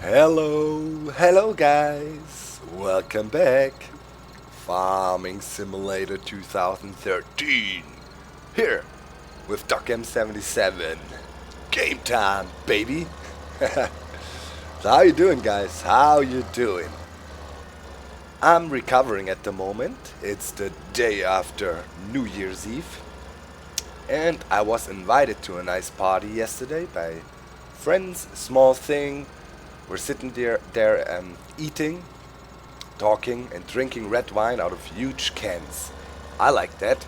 Hello guys, welcome back. Farming Simulator 2013. Here with Docm77. Game time, baby. So how you doing, guys? How you doing? I'm recovering at the moment. It's the day after New Year's Eve. And I was invited to a nice party yesterday by friends, small thing. We're sitting there eating, talking and drinking red wine out of huge cans. I like that.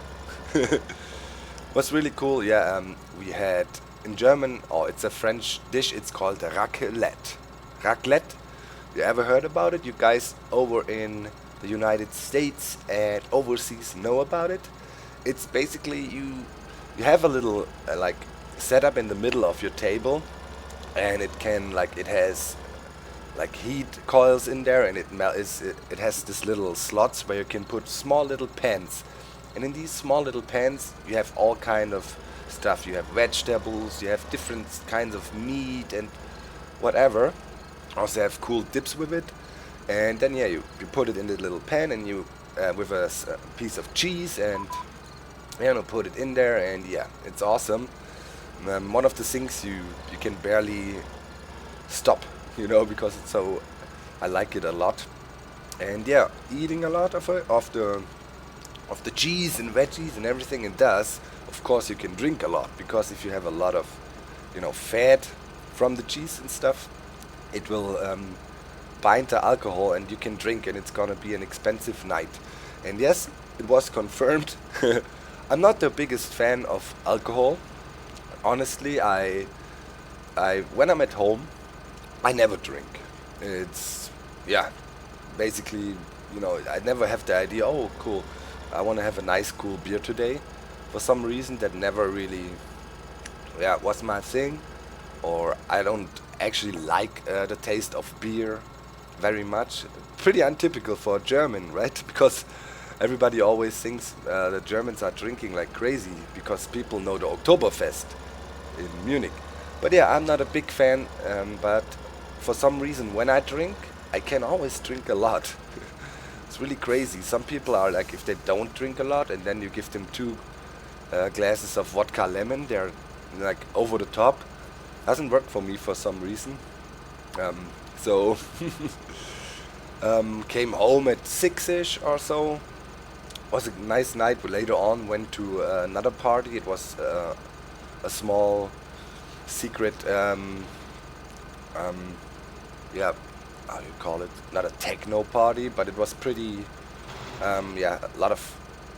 Was really cool. Yeah, we had in German, it's a French dish, it's called raclette. Raclette? You ever heard about it? You guys over in the United States and overseas know about it? It's basically you have a little like setup in the middle of your table, and it has like heat coils in there, and it has this little slots where you can put small little pans, and in these small little pans you have all kind of stuff. You have vegetables, you have different kinds of meat and whatever. Also have cool dips with it, and then you put it in the little pan, and you with a piece of cheese, and put it in there, and yeah, it's awesome. One of the things you can barely stop, because it's so, I like it a lot. And yeah, eating a lot of the cheese and veggies and everything it does. Of course, you can drink a lot, because if you have a lot of fat from the cheese and stuff, it will bind the alcohol, and you can drink, and it's gonna be an expensive night. And yes, it was confirmed. I'm not the biggest fan of alcohol. Honestly, I when I'm at home, I never drink. It's, yeah, basically, I never have the idea, oh cool, I want to have a nice cool beer today. For some reason that never really, was my thing. Or I don't actually like the taste of beer very much. Pretty untypical for a German, right? Because everybody always thinks the Germans are drinking like crazy because people know the Oktoberfest in Munich. But yeah, I'm not a big fan, but for some reason when I drink, I can always drink a lot. It's really crazy. Some people are like, if they don't drink a lot and then you give them 2 glasses of vodka lemon, they're like over the top. Doesn't work for me for some reason. So came home at 6ish or so. Was a nice night. Later on went to another party. It was a small secret, how you call it? Not a techno party, but it was pretty, a lot of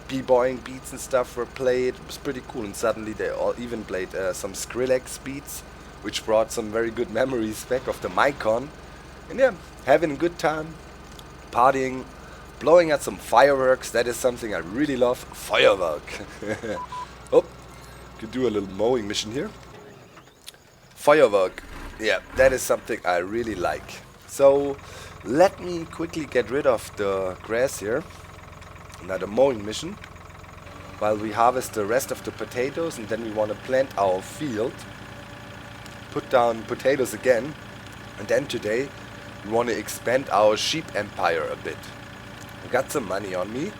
b-boying beats and stuff were played. It was pretty cool, and suddenly they all even played some Skrillex beats, which brought some very good memories back of the Micon. And yeah, having a good time, partying, blowing at some fireworks. That is something I really love. Firework. Oh, could do a little mowing mission here. Firework. Yeah, that is something I really like. So let me quickly get rid of the grass here. Another mowing mission. While we harvest the rest of the potatoes, and then we want to plant our field. Put down potatoes again. And then today we want to expand our sheep empire a bit. I got some money on me,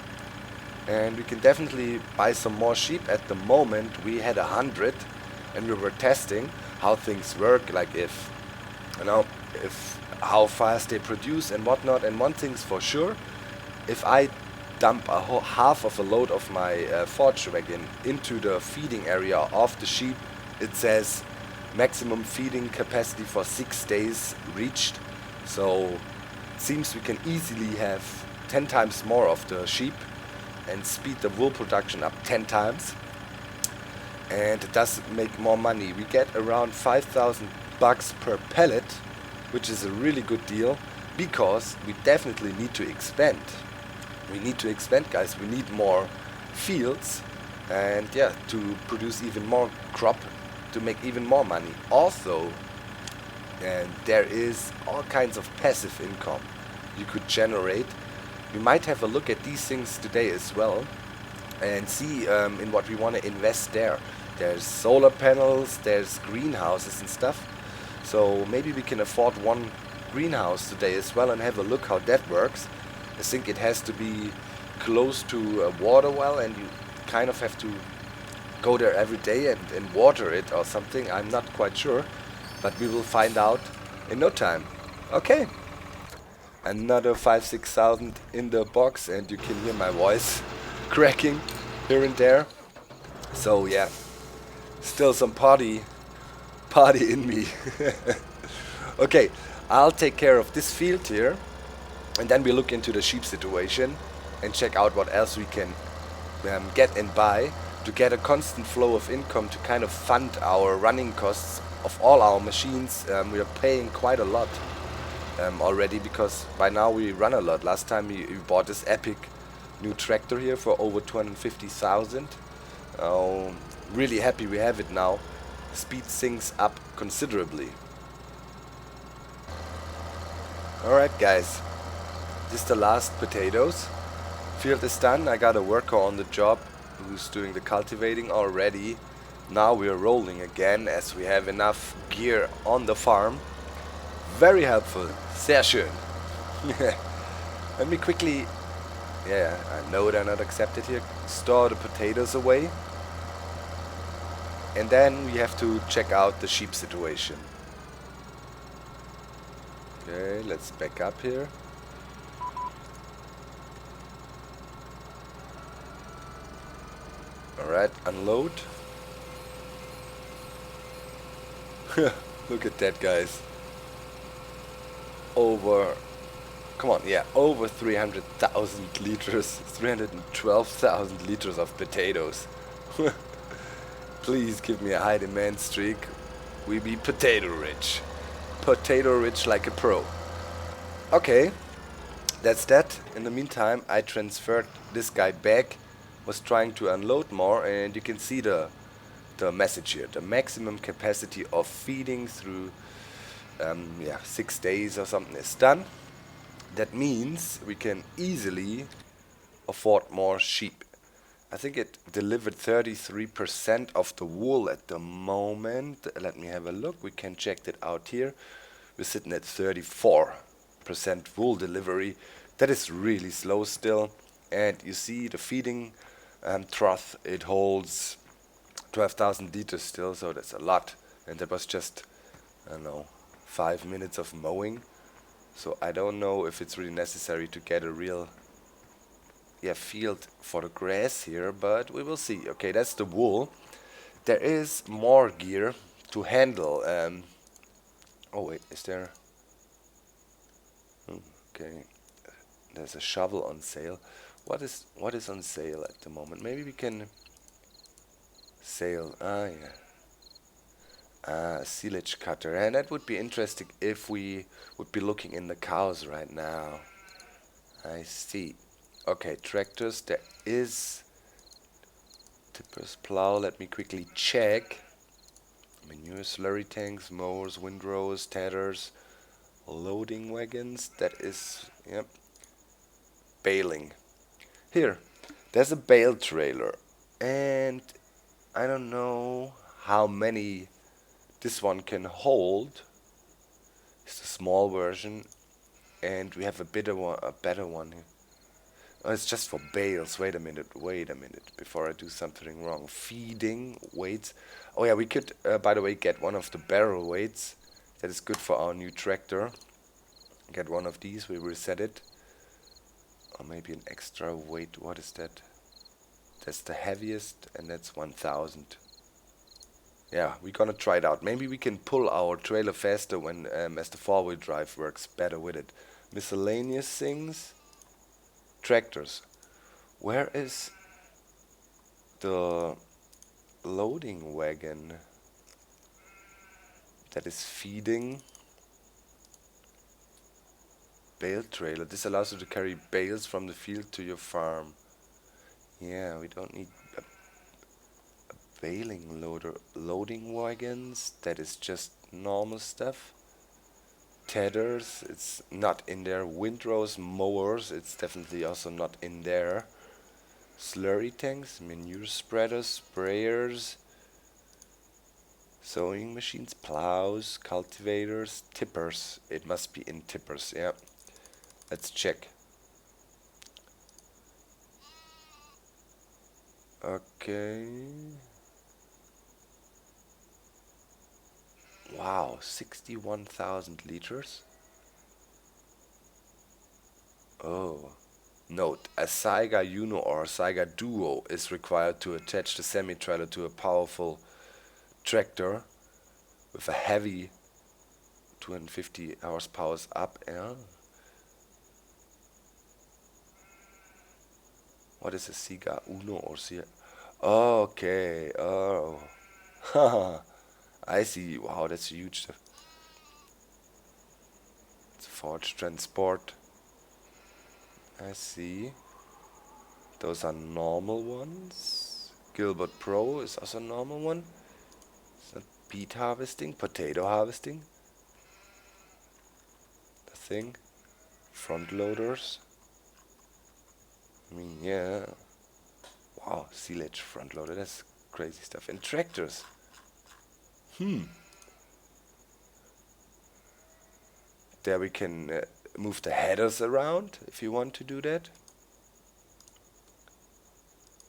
and we can definitely buy some more sheep. At the moment we had 100, and we were testing how things work, like if how fast they produce and whatnot. And one thing's for sure, if I dump half of a load of my forage wagon into the feeding area of the sheep, it says maximum feeding capacity for 6 days reached. So it seems we can easily have 10 times more of the sheep and speed the wool production up 10 times. And it does make more money. We get around 5,000 bucks per pellet, which is a really good deal, because we definitely need to expand. We need to expand, guys. We need more fields, and yeah, to produce even more crop, to make even more money. Also, and there is all kinds of passive income you could generate. We might have a look at these things today as well, and see in what we want to invest there. There's solar panels, there's greenhouses and stuff. So maybe we can afford one greenhouse today as well and have a look how that works. I think it has to be close to a water well, and you kind of have to go there every day and water it or something. I'm not quite sure, but we will find out in no time. Okay, another 5,000-6,000 in the box, and you can hear my voice cracking here and there. So yeah, still some party in me. Okay, I'll take care of this field here, and then we look into the sheep situation and check out what else we can get and buy to get a constant flow of income to kind of fund our running costs of all our machines. We are paying quite a lot already, because by now we run a lot. Last time we bought this epic new tractor here for over 250,000. Really happy we have it now. Speed things up considerably. Alright guys, this is the last potatoes. Field is done. I got a worker on the job who's doing the cultivating already. Now we are rolling again as we have enough gear on the farm. Very helpful. Sehr schön. Let me quickly, yeah, I know they're not accepted here, store the potatoes away. And then we have to check out the sheep situation. Okay, let's back up here. Alright, unload. Look at that, guys. Over 300,000 liters, 312,000 liters of potatoes. Please give me a high demand streak. We be potato rich. Potato rich like a pro. Okay, that's that. In the meantime, I transferred this guy back. Was trying to unload more, and you can see the message here. The maximum capacity of feeding through 6 days or something is done. That means we can easily afford more sheep. I think it delivered 33% of the wool at the moment. Let me have a look. We can check that out here. We're sitting at 34% wool delivery. That is really slow still. And you see the feeding trough, it holds 12,000 liters still, so that's a lot. And that was just, I don't know, 5 minutes of mowing. So I don't know if it's really necessary to get a real field for the grass here, but we will see. Okay, that's the wool. There is more gear to handle. Oh wait, is there? Okay, there's a shovel on sale. What is on sale at the moment? Maybe we can sale. Silage cutter, and that would be interesting if we would be looking in the cows right now. I see. Okay, tractors, there is tippers, plow. Let me quickly check. Manure, slurry tanks, mowers, windrows, tedders, loading wagons. That is, yep, baling. Here, there's a bale trailer, and I don't know how many this one can hold. It's a small version, and we have a better one here. Oh, it's just for bales. Wait a minute, before I do something wrong. Feeding weights. Oh yeah, we could, by the way, get one of the barrel weights. That is good for our new tractor. Get one of these, we reset it. Or maybe an extra weight. What is that? That's the heaviest, and that's 1,000. Yeah, we're gonna try it out. Maybe we can pull our trailer faster when as the four-wheel drive works better with it. Miscellaneous things. Tractors. Where is the loading wagon that is feeding? Bale trailer. This allows you to carry bales from the field to your farm. Yeah, we don't need a baling loader. Loading wagons, that is just normal stuff. Tedders, it's not in there. Windrows, mowers, it's definitely also not in there. Slurry tanks, manure spreaders, sprayers, Sowing machines, plows, cultivators, tippers. It must be in tippers, yeah. Let's check. Okay. Wow, 61,000 liters. Oh. Note, a Saiga Uno or Saiga Duo is required to attach the semi-trailer to a powerful tractor with a heavy 250 horsepower up. Yeah. What is a Saiga Uno or Saiga? Okay. Oh. Haha. I see. Wow, that's huge stuff. It's forge transport. I see. Those are normal ones. Gilbert Pro is also a normal one. Is that beet harvesting? Potato harvesting? The thing. Front loaders. I mean, yeah. Wow, silage front loader. That's crazy stuff. And tractors. There we can move the headers around if you want to do that.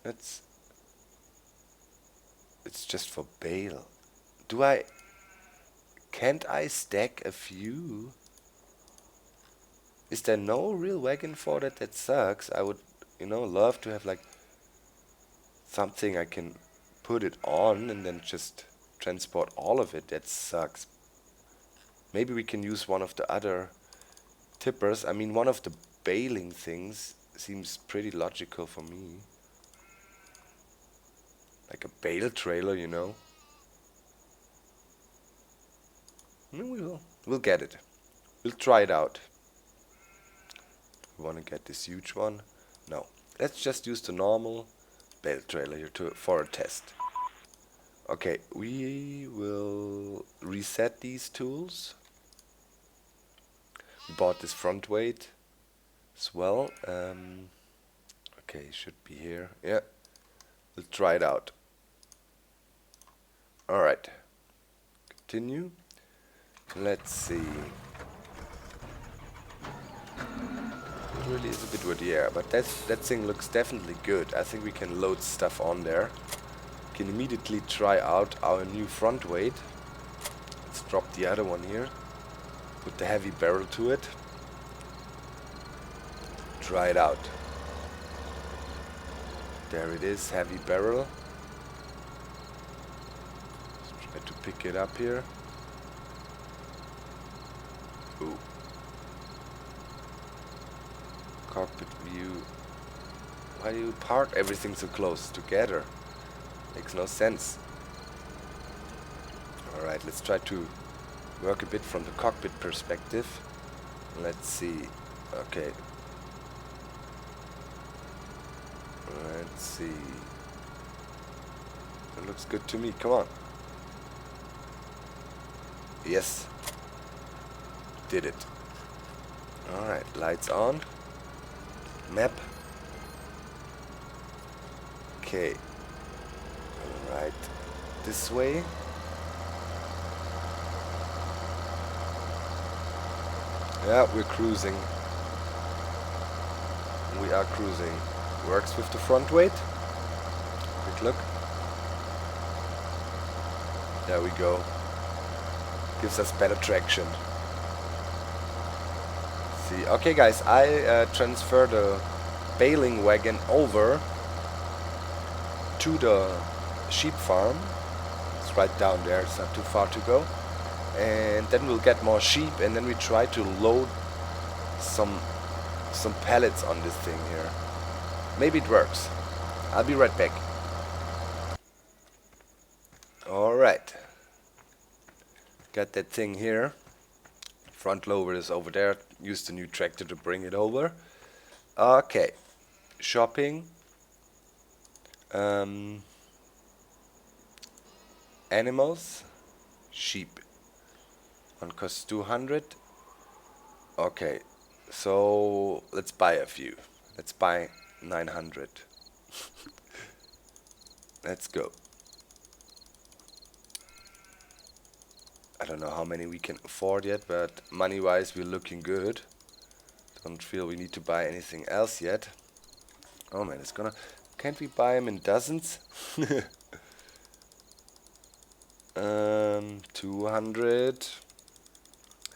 It's just for bale. Can't I stack a few? Is there no real wagon for that? That sucks. I would, love to have like something I can put it on and then just transport all of it. That sucks. Maybe we can use one of the other tippers. I mean, one of the baling things seems pretty logical for me. Like a bale trailer, We'll get it. We'll try it out. We want to get this huge one? No. Let's just use the normal bale trailer here for a test. Okay, we will reset these tools. We bought this front weight as well. Okay, should be here. Yeah. We'll try it out. Alright. Continue. Let's see. It really is a bit weird, yeah, but that thing looks definitely good. I think we can load stuff on there. We can immediately try out our new front weight. Let's drop the other one here. Put the heavy barrel to it. Try it out. There it is, heavy barrel. Let's try to pick it up here. Ooh. Cockpit view. Why do you park everything so close together? Makes no sense. Alright, let's try to work a bit from the cockpit perspective. Let's see. Okay. Let's see. It looks good to me. Come on. Yes. Did it. Alright, lights on. Map. Okay. Alright. This way. Yeah, we're cruising. We are cruising. Works with the front weight. Quick look. There we go. Gives us better traction. See, okay guys, I transfer the baling wagon over to the sheep farm. It's right down there, it's not too far to go. And then we'll get more sheep and then we try to load some pallets on this thing here. Maybe it works. I'll be right back. Alright. Got that thing here. Front loader is over there. Use the new tractor to bring it over. Okay. Shopping. Animals. Sheep. One costs 200. Okay. So let's buy a few. Let's buy 900. Let's go. I don't know how many we can afford yet, but money-wise we're looking good. Don't feel we need to buy anything else yet. Oh man, it's gonna... Can't we buy them in dozens? 200.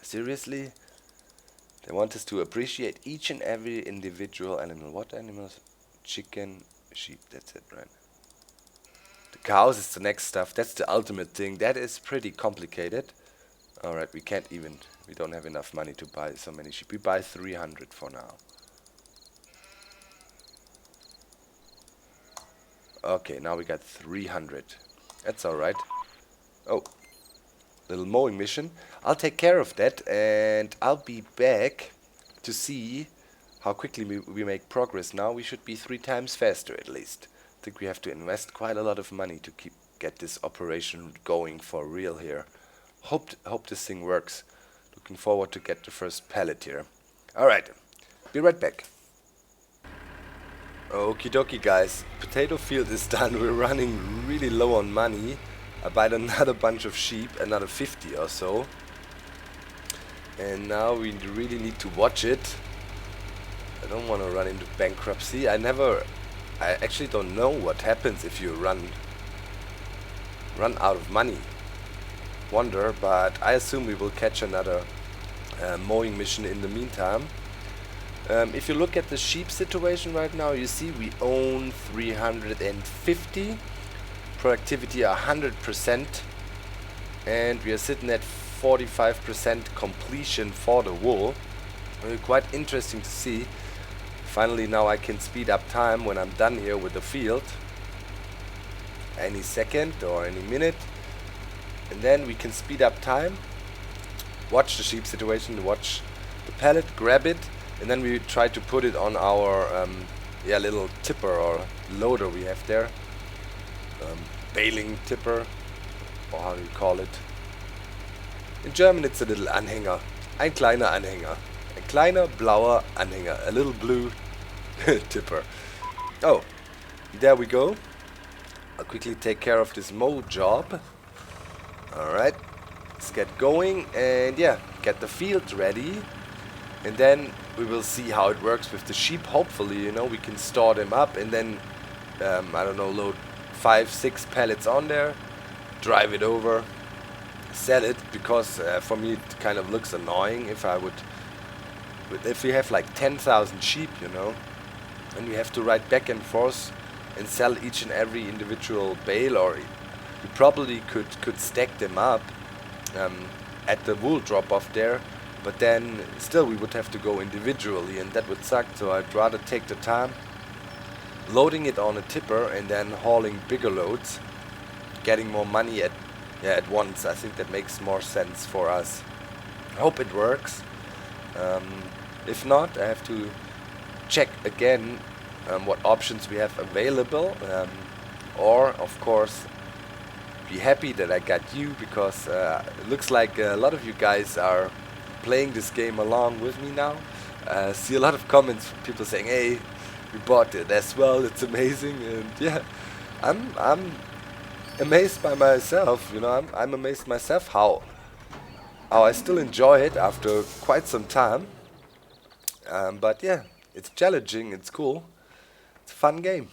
Seriously? They want us to appreciate each and every individual animal. What animals? Chicken, sheep, that's it, right? The cows is the next stuff. That's the ultimate thing. That is pretty complicated. Alright, we don't have enough money to buy so many sheep. We buy 300 for now. Okay, now we got 300. That's alright. Oh, little mowing mission. I'll take care of that and I'll be back to see how quickly we make progress. Now we should be 3 times faster at least. I think we have to invest quite a lot of money to get this operation going for real here. Hope this thing works. Looking forward to get the first pallet here. Alright, be right back. Okie dokie guys, potato field is done. We're running really low on money. I bought another bunch of sheep, another 50 or so. And now we really need to watch it. I don't want to run into bankruptcy. I actually don't know what happens if you run out of money. Wonder, but I assume we will catch another mowing mission in the meantime. If you look at the sheep situation right now, you see we own 350. Productivity 100%, and we are sitting at 45% completion for the wool. Quite interesting to see. Finally now I can speed up time when I'm done here with the field. Any second or any minute. And then we can speed up time, watch the sheep situation, watch the pallet, grab it, and then we try to put it on our little tipper or loader we have there. Baling tipper, or how do you call it? In German it's a little Anhänger. Ein kleiner Anhänger. Ein kleiner blauer Anhänger. A little blue tipper. Oh, there we go. I'll quickly take care of this mow job. Alright, let's get going and yeah, get the field ready. And then we will see how it works with the sheep. Hopefully, you know, we can store them up and then, I don't know, load 5-6 pallets on there, drive it over, sell it, because for me it kind of looks annoying if we have like 10,000 sheep, you know, and we have to ride back and forth and sell each and every individual bale, or we probably could stack them up at the wool drop off there, but then still we would have to go individually and that would suck. So I'd rather take the time loading it on a tipper and then hauling bigger loads, getting more money at once. I think that makes more sense for us. I hope it works. If not, I have to check again what options we have available, or of course be happy that I got you, because it looks like a lot of you guys are playing this game along with me now. See a lot of comments from people saying, hey, we bought it as well, it's amazing. And yeah, I'm amazed by myself, you know, I'm amazed myself how I still enjoy it after quite some time. But yeah, it's challenging, it's cool, it's a fun game.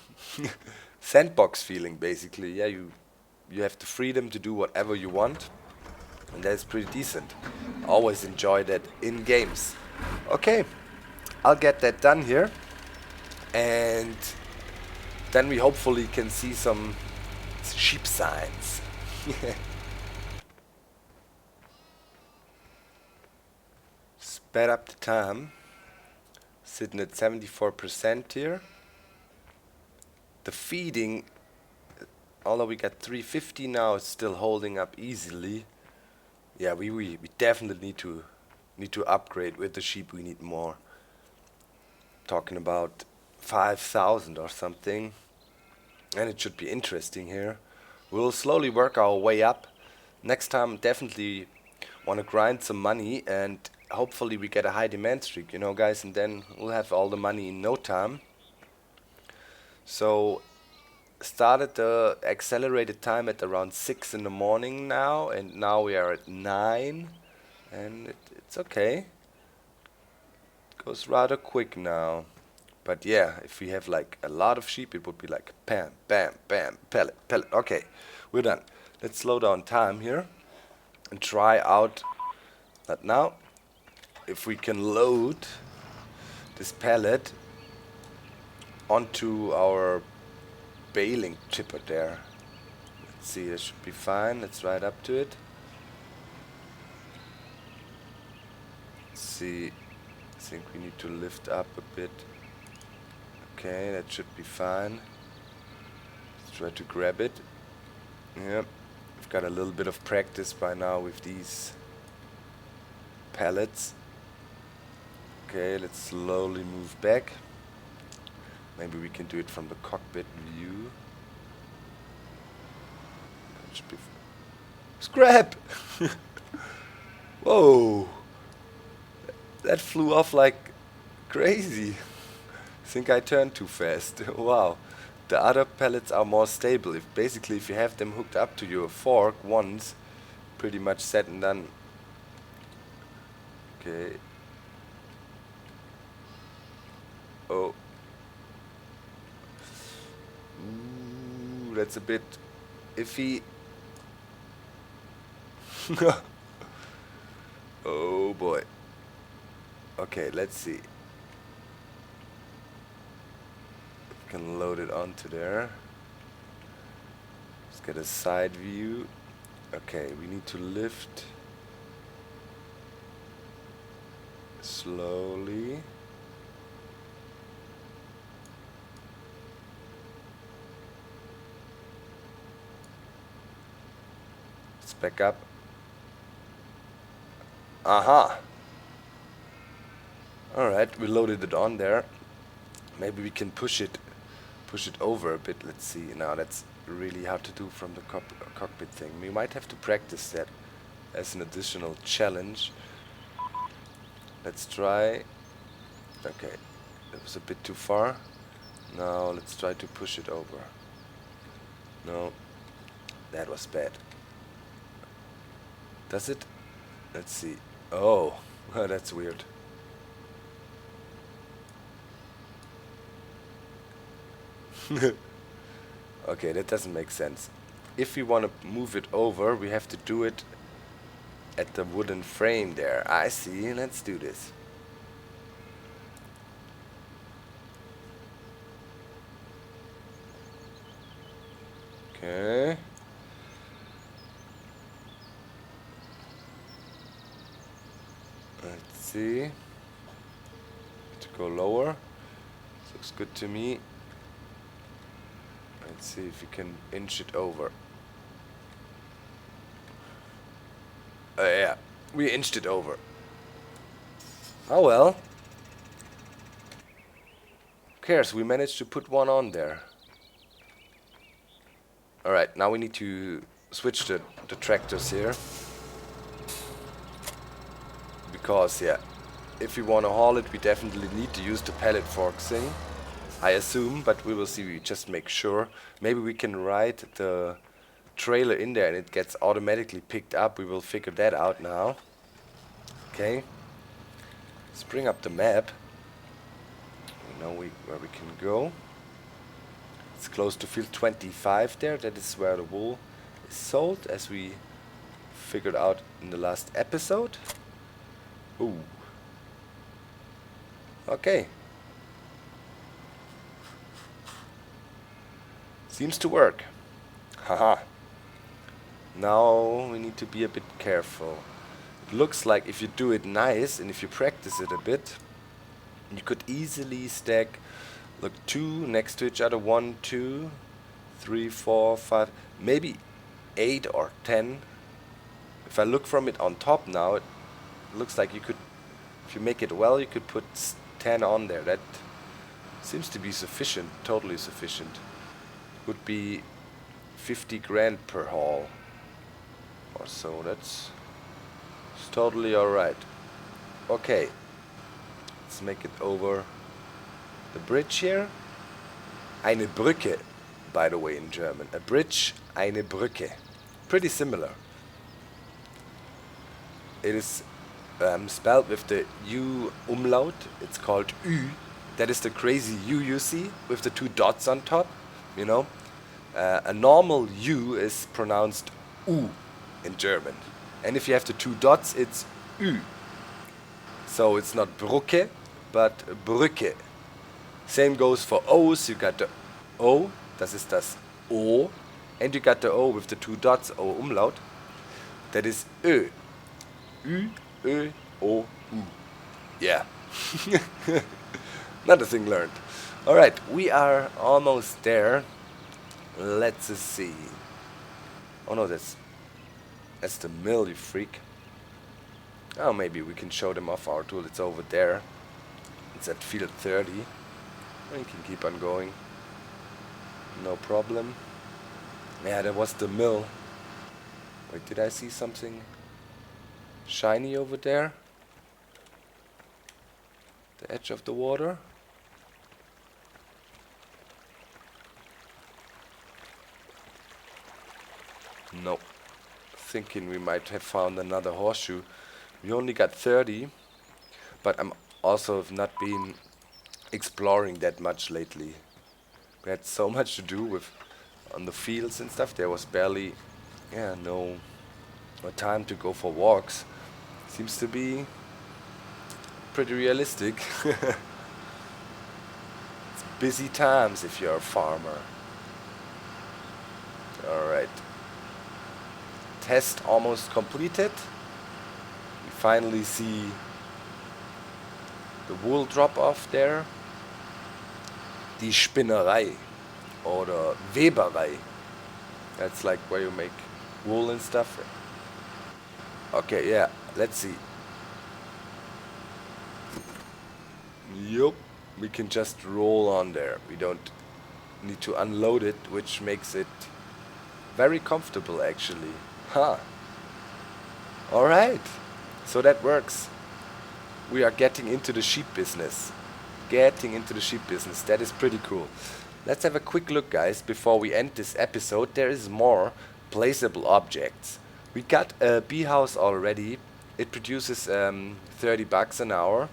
Sandbox feeling basically. Yeah, you have the freedom to do whatever you want, and that's pretty decent. Always enjoy that in games. Okay, I'll get that done here. And then we hopefully can see some sheep signs. Sped up the time. Sitting at 74% here. The feeding, although we got 350 now, it's still holding up easily. Yeah, we definitely need to upgrade with the sheep. We need more. Talking about 5,000 or something, and it should be interesting here. We'll slowly work our way up. Next time definitely want to grind some money, and hopefully we get a high demand streak, you know guys, and then we'll have all the money in no time. So started the accelerated time at around 6 in the morning now, and now we are at 9, and it's okay. It goes rather quick now. But yeah, if we have like a lot of sheep, it would be like bam, bam, bam, pellet, pellet. Okay, we're done. Let's slow down time here and try out that now. If we can load this pellet onto our baling chipper there. Let's see, that should be fine. Let's ride up to it. Let's see, I think we need to lift up a bit. Okay, that should be fine. Let's try to grab it. Yep, we've got a little bit of practice by now with these pallets. Okay, let's slowly move back. Maybe we can do it from the cockpit view. That should be scrap! Whoa! That flew off like crazy. I think I turned too fast. Wow. The other pellets are more stable. If you have them hooked up to your fork once, pretty much said and done. Okay. Oh. Ooh, that's a bit iffy. Oh boy. Okay, let's see. Can load it onto there. Let's get a side view. Okay, we need to lift slowly. Let's back up. Aha! Alright, we loaded it on there. Maybe we can push it over a bit. Let's see. Now that's really hard to do from the cockpit thing. We might have to practice that as an additional challenge. Let's try. Okay, that was a bit too far. Now let's try to push it over. No, that was bad. Does it? Let's see. Oh, that's weird. Okay, that doesn't make sense. If we want to move it over, we have to do it at the wooden frame there. I see. Let's do this. Okay. Let's see. To go lower. Looks good to me. Let's see if we can inch it over. Yeah, we inched it over. Oh well. Who cares? We managed to put one on there. Alright, now we need to switch the tractors here. Because, yeah, if we want to haul it, we definitely need to use the pallet fork thing. I assume, but we will see. We just make sure. Maybe we can ride the trailer in there and it gets automatically picked up. We will figure that out now. Okay. Let's bring up the map. We know where we can go. It's close to field 25 there. That is where the wool is sold, as we figured out in the last episode. Ooh. Okay. Seems to work. Haha. Now we need to be a bit careful. It looks like if you do it nice and if you practice it a bit, you could easily stack, look, 2 next to each other. 1, 2, 3, 4, 5, maybe 8 or 10. If I look from it on top now, it looks like you could, if you make it well, you could put 10 on there. That seems to be sufficient, totally sufficient. Would be 50 grand per haul or so. That's totally alright. Okay, let's make it over the bridge here. Eine Brücke. by the way, in German. A bridge, eine Brücke. Pretty similar. It is spelled with the U umlaut. It's called Ü. That is the crazy U you see with the 2 dots on top. You know, a normal U is pronounced U in German, and if you have the 2 dots, it's Ü. So it's not Brücke, but Brücke. Same goes for O's. You got the O, das ist das O, and you got the O with the 2 dots, O umlaut. That is Ö. Ü, Ö, O, U. Yeah. Another thing learned. Alright, we are almost there. Let's see. Oh no, that's the mill, you freak. Oh, maybe we can show them off our tool. It's over there. It's at field 30. We can keep on going. No problem. Yeah, that was the mill. Wait, did I see something shiny over there? The edge of the water? No. Thinking we might have found another horseshoe. We only got 30, but I'm also have not been exploring that much lately. We had so much to do with on the fields and stuff. There was barely no time to go for walks. Seems to be pretty realistic. It's busy times if you're a farmer. Alright. Test almost completed. We finally see the wool drop off there. Die Spinnerei oder Weberei. That's like where you make wool and stuff. Okay, yeah, let's see. Yup, we can just roll on there. We don't need to unload it, which makes it very comfortable actually. Huh. Alright, so that works. We are getting into the sheep business. That is pretty cool. Let's have a quick look, guys, before we end this episode. There is more placeable objects. We got a bee house already. It produces 30 bucks an hour.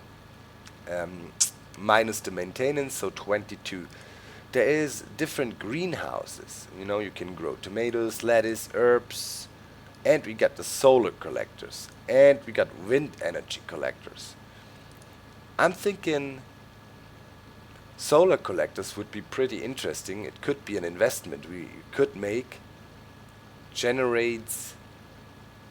Minus the maintenance, so 22. There is different greenhouses. You know, you can grow tomatoes, lettuce, herbs. And we got the solar collectors. And we got wind energy collectors. I'm thinking solar collectors would be pretty interesting. It could be an investment we could make. Generates,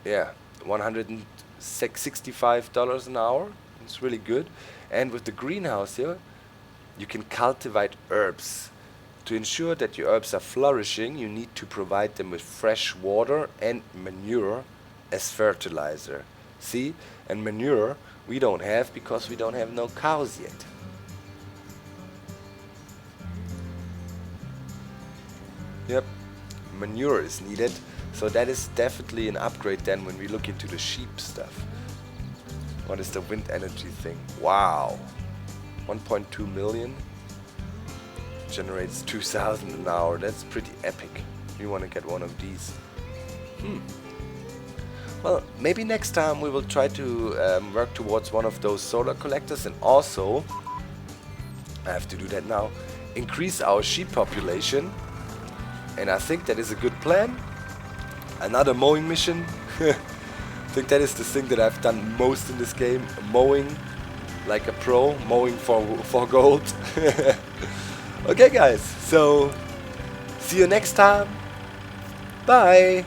$165 an hour. It's really good. And with the greenhouse here, you can cultivate herbs. To ensure that your herbs are flourishing, you need to provide them with fresh water and manure as fertilizer. See? And manure we don't have because we don't have no cows yet. Yep, manure is needed. So that is definitely an upgrade then when we look into the sheep stuff. What is the wind energy thing? Wow. 1.2 million. Generates 2,000 an hour. That's pretty epic. We want to get one of these. Well, maybe next time we will try to work towards one of those solar collectors, and also, I have to do that now, increase our sheep population. And I think that is a good plan. Another mowing mission. I think that is the thing that I've done most in this game. Mowing like a pro. Mowing for gold. Okay guys, so see you next time. Bye.